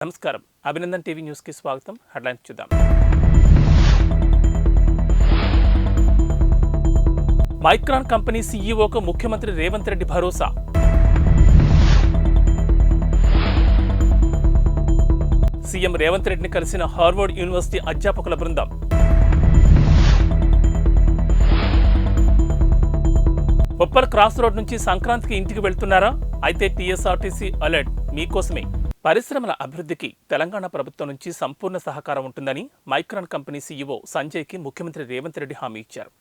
నమస్కారం. Abhinandan TV news కి స్వాగతం. హెడ్లైన్స్ చూద్దాం. మైక్రాన్ కంపెనీ సీఈఓకు ముఖ్యమంత్రి రేవంత్ రెడ్డి భరోసా. సీఎం రేవంత్ రెడ్డిని కలిసిన హార్వర్డ్ యూనివర్సిటీ అధ్యాపకుల బృందం. ఉప్పల్ క్రాస్ రోడ్ నుంచి సంక్రాంతికి ఇంటికి వెళ్తున్నారా? అయితే టీఎస్ఆర్టీసీ అలర్ట్ మీకోసమే. పరిశ్రమల అభివృద్ధికి తెలంగాణ ప్రభుత్వం నుంచి సంపూర్ణ సహకారం ఉంటుందని మైక్రాన్ కంపెనీ సీఈఓ సంజయ్కి ముఖ్యమంత్రి రేవంత్ రెడ్డి హామీ ఇచ్చారు.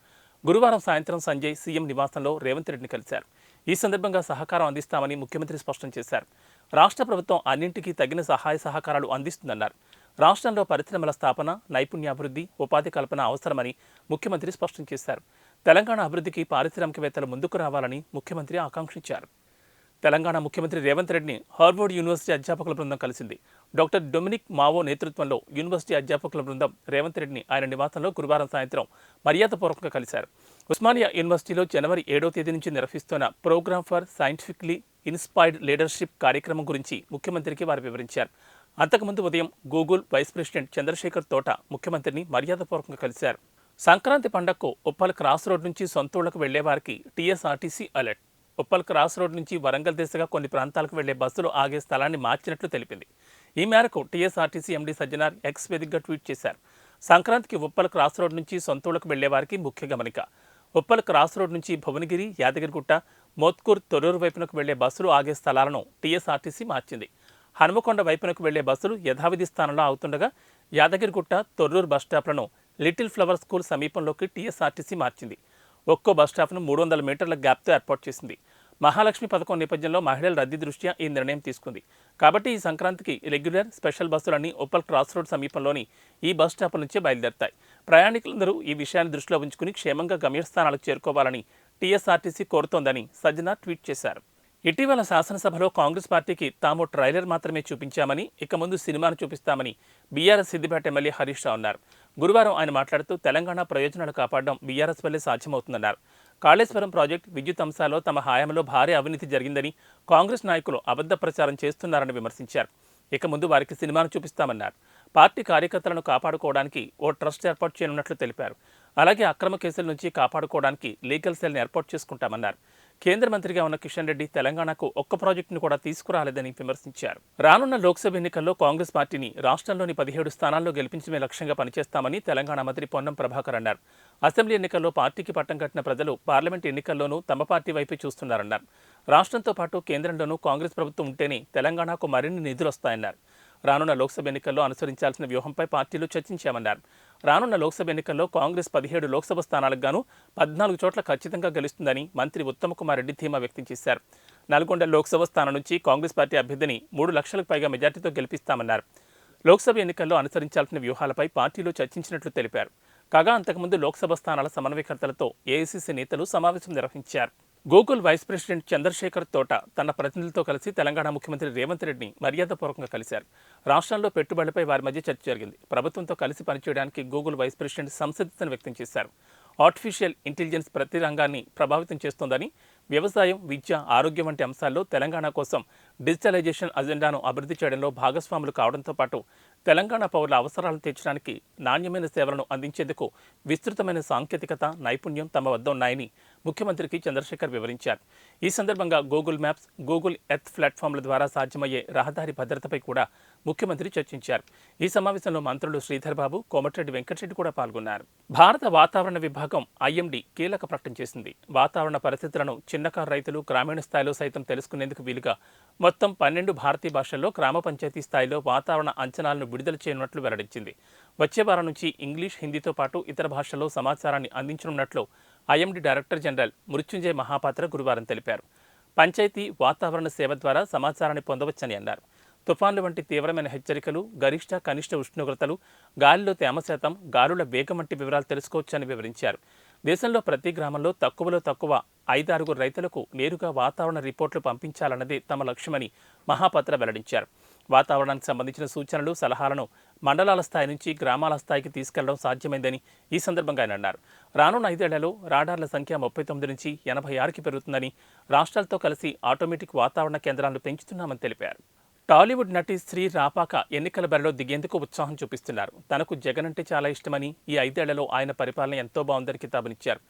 గురువారం సాయంత్రం సంజయ్ సీఎం నివాసంలో రేవంత్ రెడ్డిని కలిశారు. ఈ సందర్భంగా సహకారం అందిస్తామని ముఖ్యమంత్రి స్పష్టం చేశారు. రాష్ట్ర ప్రభుత్వం అన్నింటికీ తగిన సహాయ సహకారాలు అందిస్తుందన్నారు. రాష్ట్రంలో పరిశ్రమల స్థాపన, నైపుణ్యాభివృద్ధి, ఉపాధి కల్పన అవసరమని ముఖ్యమంత్రి స్పష్టం చేశారు. తెలంగాణ అభివృద్ధికి పారిశ్రామికవేత్తలు ముందుకు రావాలని ముఖ్యమంత్రి ఆకాంక్షించారు. తెలంగాణ ముఖ్యమంత్రి రేవంత్ రెడ్డిని హార్వర్డ్ యూనివర్సిటీ అధ్యాపకుల బృందం కలిసింది. డాక్టర్ డొమినిక్ మావో నేతృత్వంలో యూనివర్సిటీ అధ్యాపకుల బృందం రేవంత్ రెడ్డిని ఆయన నివాసంలో గురువారం సాయంత్రం మర్యాదపూర్వకంగా కలిశారు. ఉస్మానియా యూనివర్సిటీలో జనవరి 7వ తేదీ నుంచి నిర్వహిస్తున్న program for scientifically inspired leadership కార్యక్రమం గురించి ముఖ్యమంత్రికి వారు వివరించారు. అంతకుముందు ఉదయం గూగుల్ వైస్ ప్రెసిడెంట్ చంద్రశేఖర్ తోట ముఖ్యమంత్రిని మర్యాదపూర్వకంగా కలిశారు. సంక్రాంతి పండగకు ఉప్పల్ క్రాస్ రోడ్ నుంచి సొంతూళ్లకు వెళ్లే వారికి TSRTC alert. Uppal cross road నుంచి వరంగల్ దిశగా కొన్ని ప్రాంతాలకు వెళ్లే బస్సులు ఆగే స్థలాన్ని మార్చినట్లు తెలిపింది. ఈ మేరకు టీఎస్ఆర్టీసీ ఎండీ సజ్జనార్ ఎక్స్ వేదికగా ట్వీట్ చేశారు. సంక్రాంతికి ఉప్పల్ క్రాస్ రోడ్ నుంచి సొంతూళ్లకు వెళ్లే వారికి ముఖ్య గమనిక. ఉప్పల్ క్రాస్ రోడ్ నుంచి భువనగిరి, యాదగిరిగుట్ట, మోత్కూర్, తొర్రూరు వైపునకు వెళ్లే బస్సులు ఆగే స్థలాలను టీఎస్ఆర్టీసీ మార్చింది. హనుమకొండ వైపునకు వెళ్లే బస్సులు యథావిధి స్థానంలో అవుతుండగా యాదగిరిగుట్ట, తొర్రూరు బస్టాప్లను లిటిల్ ఫ్లవర్ స్కూల్ సమీపంలోకి టీఎస్ఆర్టీసీ మార్చింది. ఒక్కో బస్టాప్ను 300 మీటర్ల గ్యాప్తో ఏర్పాటు చేసింది. మహాలక్ష్మి పథకం నేపథ్యంలో మహిళల రద్దీ దృష్ట్యా ఈ నిర్ణయం తీసుకుంది. కాబట్టి ఈ సంక్రాంతికి రెగ్యులర్, స్పెషల్ బస్సులన్నీ ఉప్పల్ క్రాస్ రోడ్ సమీపంలోని ఈ బస్ స్టాప్ నుంచే బయలుదేరతాయి. ప్రయాణికులందరూ ఈ విషయాన్ని దృష్టిలో ఉంచుకుని క్షేమంగా గమ్యస్థానాలకు చేరుకోవాలని టీఎస్ఆర్టీసీ కోరుతోందని సజ్జనార్ ట్వీట్ చేశారు. ఇటీవల శాసనసభలో కాంగ్రెస్ పార్టీకి తాము ట్రైలర్ మాత్రమే చూపించామని, ఇక ముందు సినిమాను చూపిస్తామని బీఆర్ఎస్ సిద్దిపేట ఎమ్మెల్యే హరీష్ రావు అన్నారు. గురువారం ఆయన మాట్లాడుతూ తెలంగాణ ప్రయోజనాలు కాపాడడం బీఆర్ఎస్ వల్లే సాధ్యమవుతుందన్నారు. కాళేశ్వరం ప్రాజెక్టు, విద్యుత్ అంశాల్లో తమ హయాంలో భారీ అవినీతి జరిగిందని కాంగ్రెస్ నాయకులు అబద్ధ ప్రచారం చేస్తున్నారని విమర్శించారు. ఇక ముందు వారికి సినిమాను చూపిస్తామన్నారు. పార్టీ కార్యకర్తలను కాపాడుకోవడానికి ఓ ట్రస్ట్ ఏర్పాటు చేయనున్నట్లు తెలిపారు. అలాగే అక్రమ కేసుల నుంచి కాపాడుకోవడానికి లీగల్ సెల్ని ఏర్పాటు చేసుకుంటామన్నారు. కేంద్ర మంత్రిగా ఉన్న కిషన్ రెడ్డి తెలంగాణకు ఒక్క ప్రాజెక్టును కూడా తీసుకురాలేదని విమర్శించారు. రానున్న లోక్సభ ఎన్నికల్లో కాంగ్రెస్ పార్టీని రాష్ట్రంలోని 17 స్థానాల్లో గెలిపించమే లక్ష్యంగా పనిచేస్తామని తెలంగాణ మంత్రి పొన్నం ప్రభాకర్ అన్నారు. అసెంబ్లీ ఎన్నికల్లో పార్టీకి పట్టం కట్టిన ప్రజలు పార్లమెంట్ ఎన్నికల్లోనూ తమ పార్టీ వైపే చూస్తున్నారన్నారు. రాష్ట్రంతో పాటు కేంద్రంలోనూ కాంగ్రెస్ ప్రభుత్వం ఉంటేనే తెలంగాణకు మరిన్ని నిధులు వస్తాయన్నారు. రానున్న లోక్సభ ఎన్నికల్లో అనుసరించాల్సిన వ్యూహంపై పార్టీలు చర్చించామన్నారు. రానున్న లోక్సభ ఎన్నికల్లో కాంగ్రెస్ 17 లోక్సభ స్థానాలకు గాను 14 చోట్ల ఖచ్చితంగా గెలుస్తుందని మంత్రి ఉత్తమ్ కుమార్ రెడ్డి ధీమా వ్యక్తం చేశారు. నల్గొండ లోక్సభ స్థానం నుంచి కాంగ్రెస్ పార్టీ అభ్యర్థిని 3 లక్షలకు పైగా మెజార్టీతో గెలిపిస్తామన్నారు. లోక్సభ ఎన్నికల్లో అనుసరించాల్సిన వ్యూహాలపై పార్టీలో చర్చించినట్లు తెలిపారు. కాగా అంతకుముందు లోక్సభ స్థానాల సమన్వయకర్తలతో ఏఐసీసీ నేతలు సమావేశం నిర్వహించారు. గూగుల్ వైస్ ప్రెసిడెంట్ చంద్రశేఖర్ తోట తన ప్రతినిధులతో కలిసి తెలంగాణ ముఖ్యమంత్రి రేవంత్ రెడ్డిని మర్యాదపూర్వకంగా కలిశారు. రాష్ట్రంలో పెట్టుబడులపై వారి మధ్య చర్చ జరిగింది. ప్రభుత్వంతో కలిసి పనిచేయడానికి గూగుల్ వైస్ ప్రెసిడెంట్ సంసిద్ధతను వ్యక్తం చేశారు. ఆర్టిఫిషియల్ ఇంటెలిజెన్స్ ప్రతి రంగాన్ని ప్రభావితం చేస్తోందని, వ్యవసాయం, విద్య, ఆరోగ్యం వంటి అంశాల్లో తెలంగాణ కోసం డిజిటలైజేషన్ అజెండాను అభివృద్ధి చేయడంలో భాగస్వాములు కావడంతో పాటు తెలంగాణ పౌరుల అవసరాలను తీర్చడానికి నాణ్యమైన సేవలను అందించేందుకు విస్తృతమైన సాంకేతికత, నైపుణ్యం తమ వద్ద ఉన్నాయని ముఖ్యమంత్రికి చంద్రశేఖర్ వివరించారు. ఈ సందర్భంగా గూగుల్ మ్యాప్స్, గూగుల్ ఎర్త్ ప్లాట్ఫామ్ల ద్వారా సాధ్యమయ్యే రహదారి భద్రతపై కూడా ముఖ్యమంత్రి చర్చించారు. ఈ సమావేశంలో మంత్రులు శ్రీధర్ బాబు, కోమటిరెడ్డి వెంకటరెడ్డి కూడా పాల్గొన్నారు. భారత వాతావరణ విభాగం ఐఎండీ కీలక ప్రకటన చేసింది. వాతావరణ పరిస్థితులను చిన్నకారు రైతులు గ్రామీణ స్థాయిలో సైతం తెలుసుకునేందుకు వీలుగా మొత్తం 12 భారతీయ భాషల్లో గ్రామ పంచాయతీ స్థాయిలో వాతావరణ అంచనాలను విడుదల చేయనున్నట్లు వెల్లడించింది. వచ్చే వారం నుంచి ఇంగ్లీష్, హిందీతో పాటు ఇతర భాషల్లో సమాచారాన్ని అందించనున్నట్లు IMD director general Mrutyunjay Mohapatra గురువారం తెలిపారు. పంచాయతీ వాతావరణ సేవ ద్వారా సమాచారాన్ని పొందవచ్చని అన్నారు. తుఫాన్లు వంటి తీవ్రమైన హెచ్చరికలు, గరిష్ట, కనిష్ట ఉష్ణోగ్రతలు, గాలిలో తేమ శాతం, గాలుల వేగం వంటి వివరాలు తెలుసుకోవచ్చని వివరించారు. దేశంలో ప్రతి గ్రామంలో తక్కువలో తక్కువ 5-6 రైతులకు నేరుగా వాతావరణ రిపోర్టులు పంపించాలన్నదే తమ లక్ష్యమని మహాపాత్ర వెల్లడించారు. వాతావరణానికి సంబంధించిన సూచనలు, సలహాలను మండలాల స్థాయి నుంచి గ్రామాల స్థాయికి తీసుకెళ్లడం సాధ్యమైందని ఈ సందర్భంగా ఆయన అన్నారు. రానున్న 5 ఏళ్లలో రాడార్ల సంఖ్య 39 నుంచి 86కి పెరుగుతుందని, రాష్ట్రాలతో కలిసి ఆటోమేటిక్ వాతావరణ కేంద్రాలను పెంచుతున్నామని తెలిపారు. టాలీవుడ్ నటి శ్రీ రాపాక ఎన్నికల బరిలో దిగేందుకు ఉత్సాహం చూపిస్తున్నారు. తనకు జగన్ అంటే చాలా ఇష్టమని, ఈ 5 ఏళ్లలో ఆయన పరిపాలన ఎంతో బాగుందని కితాబునిచ్చారు.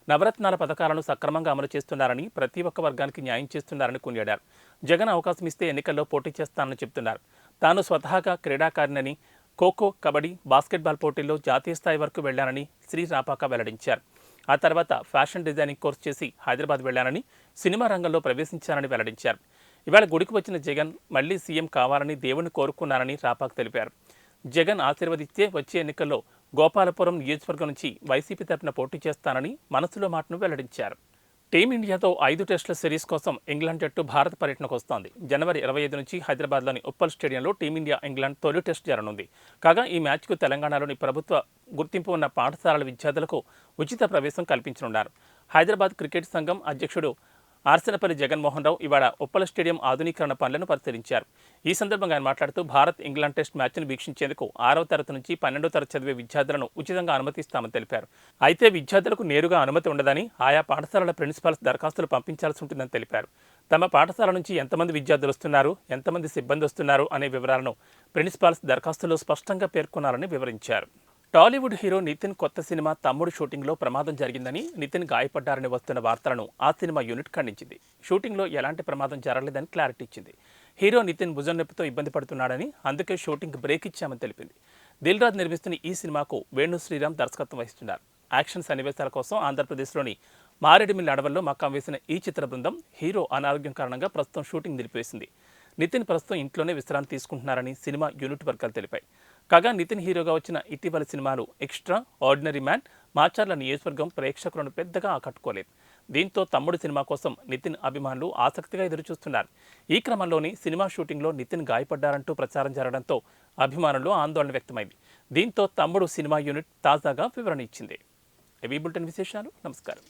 నవరత్నాల పథకాలను సక్రమంగా అమలు చేస్తున్నారని, ప్రతి ఒక్క వర్గానికి న్యాయం చేస్తున్నారని కొనియాడారు. జగన్ అవకాశం ఇస్తే ఎన్నికల్లో పోటీ చేస్తానని చెబుతున్నారు. తాను స్వతహాగా క్రీడాకారిణని, ఖోఖో, కబడ్డీ, బాస్కెట్బాల్ పోటీల్లో జాతీయ స్థాయి వరకు వెళ్లానని శ్రీ రాపాక వెల్లడించారు. ఆ తర్వాత ఫ్యాషన్ డిజైనింగ్ కోర్సు చేసి హైదరాబాద్ వెళ్లానని, సినిమా రంగంలో ప్రవేశించారని వెల్లడించారు. ఇవాళ గుడికి వచ్చిన జగన్ మళ్లీ సీఎం కావాలని దేవుణ్ణి కోరుకున్నారని రాపాక్ తెలిపారు. జగన్ ఆశీర్వదిస్తే వచ్చే ఎన్నికల్లో గోపాలపురం నియోజకవర్గం నుంచి వైసీపీ తరపున పోటీ చేస్తానని మనసులో మాటను వెల్లడించారు. టీమిండియాతో 5 టెస్టుల సిరీస్ కోసం ఇంగ్లాండ్ జట్టు భారత పర్యటనకు వస్తోంది. జనవరి 25 నుంచి హైదరాబాద్లోని ఉప్పల్ స్టేడియంలో టీమిండియా ఇంగ్లాండ్ తొలి టెస్ట్ జరగనుంది. కాగా ఈ మ్యాచ్కు తెలంగాణలోని ప్రభుత్వ గుర్తింపు ఉన్న పాఠశాలల విద్యార్థులకు ఉచిత ప్రవేశం కల్పించనున్నారు. హైదరాబాద్ క్రికెట్ సంఘం అధ్యక్షుడు ఆర్సనపల్లి జగన్మోహన్ రావు ఇవాళ ఉప్పల స్టేడియం ఆధునీకరణ పనులను పరిశీలించారు. ఈ సందర్భంగా ఆయన మాట్లాడుతూ భారత్ ఇంగ్లాండ్ టెస్ట్ మ్యాచ్ను వీక్షించేందుకు 6వ తరగతి నుంచి 12వ తరగతి చదివే విద్యార్థులను ఉచితంగా అనుమతిస్తామని తెలిపారు. అయితే విద్యార్థులకు నేరుగా అనుమతి ఉండదని, ఆయా పాఠశాలల ప్రిన్సిపాల్స్ దరఖాస్తులు పంపించాల్సి ఉంటుందని తెలిపారు. తమ పాఠశాల నుంచి ఎంతమంది విద్యార్థులు వస్తున్నారు, ఎంతమంది సిబ్బంది వస్తున్నారు అనే వివరాలను ప్రిన్సిపాల్స్ దరఖాస్తులో స్పష్టంగా పేర్కొనాలని వివరించారు. టాలీవుడ్ హీరో నితిన్ కొత్త సినిమా తమ్ముడు షూటింగ్లో ప్రమాదం జరిగిందని, నితిన్ గాయపడ్డారని వస్తున్న వార్తలను ఆ సినిమా యూనిట్ ఖండించింది. షూటింగ్లో ఎలాంటి ప్రమాదం జరగలేదని క్లారిటీ ఇచ్చింది. హీరో నితిన్ భుజం నొప్పితో ఇబ్బంది పడుతున్నాడని, అందుకే షూటింగ్ బ్రేక్ ఇచ్చామని తెలిపింది. దిల్ రాజు నిర్మిస్తున్న ఈ సినిమాకు వేణు శ్రీరామ్ దర్శకత్వం వహిస్తున్నారు. యాక్షన్ సన్నివేశాల కోసం ఆంధ్రప్రదేశ్లోని మారేడుమిల్లి అడవుల్లో మకాం వేసిన ఈ చిత్ర బృందం హీరో అనారోగ్యం కారణంగా ప్రస్తుతం షూటింగ్ నిలిపివేసింది. నితిన్ ప్రస్తుతం ఇంట్లోనే విశ్రాంతి తీసుకుంటున్నారని సినిమా యూనిట్ వర్గాలు తెలిపాయి. కాగా నితిన్ హీరోగా వచ్చిన ఇటీవల సినిమాలు ఎక్స్ట్రా, ఆర్డినరీ మ్యాన్, మాచర్ల నియోజకవర్గం ప్రేక్షకులను పెద్దగా ఆకట్టుకోలేదు. దీంతో తమ్ముడు సినిమా కోసం నితిన్ అభిమానులు ఆసక్తిగా ఎదురుచూస్తున్నారు. ఈ క్రమంలోని సినిమా షూటింగ్లో నితిన్ గాయపడ్డారంటూ ప్రచారం జరగడంతో అభిమానుల్లో ఆందోళన వ్యక్తమైంది. దీంతో తమ్ముడు సినిమా యూనిట్ తాజాగా వివరణ ఇచ్చింది. ఇవి బులెటిన్ విశేషాలు. నమస్కారం.